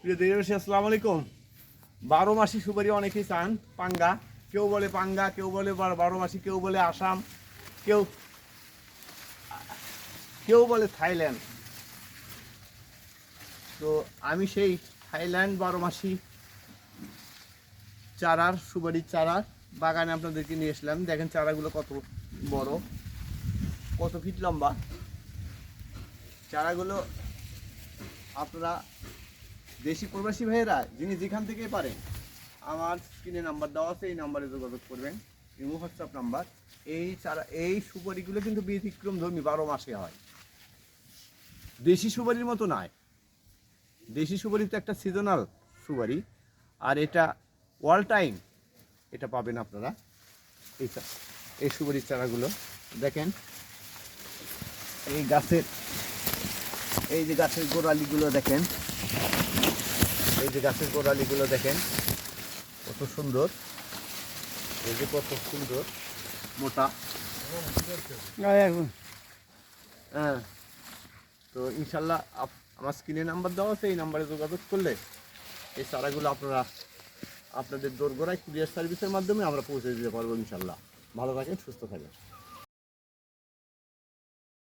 প্রিয় দেশবাসী, আসসালামু আলাইকুম। 12 মাসি সুপারি অনেকেই চান, পাঙ্গা। কেউ বলে পাঙ্গা, কেউ বলে 12 মাসি, কেউ বলে আসাম, কেউ কেউ বলে থাইল্যান্ড। তো আমি সেই থাইল্যান্ড 12 মাসি চারার সুপারির চারার বাগানে আপনাদেরকে নিয়ে এসলাম। দেখেন চারাগুলো কত বড়, কত ফিট লম্বা। চারাগুলো আপনারা দেশি প্রবাসী ভাইয়েরা যিনি যেখান থেকে পারেন, আমার স্ক্রিনে নাম্বার দেওয়া আছে, এই নাম্বারে যোগাযোগ করবেন, ইমো হোয়াটসঅ্যাপ নাম্বার। এই সুপারিগুলো কিন্তু ব্যতিক্রম ধর্মী, 12 মাসে হয়। দেশি সুপারির মতো নয়। দেশি সুপারি তো একটা সিজনাল সুপারি, আর এটা অল টাইম এটা পাবেন আপনারা। এই সুপারির চারাগুলো দেখেন, এই গাছের এই যে গাছের গোড়ালিগুলো দেখেন, এই যে গাছের গোড়ালিগুলো দেখেন কত সুন্দর, এই যে কত সুন্দর মোটা। হ্যাঁ, তো ইনশাল্লাহ আমার স্ক্রিনে নাম্বার দেওয়া আছে, এই নাম্বারে যোগাযোগ করলে এই চারাগুলো আপনারা আপনাদের দোরগোড়ায় কুরিয়ার সার্ভিসের মাধ্যমে আমরা পৌঁছে দিতে পারবো ইনশাল্লাহ। ভালো থাকেন, সুস্থ থাকেন।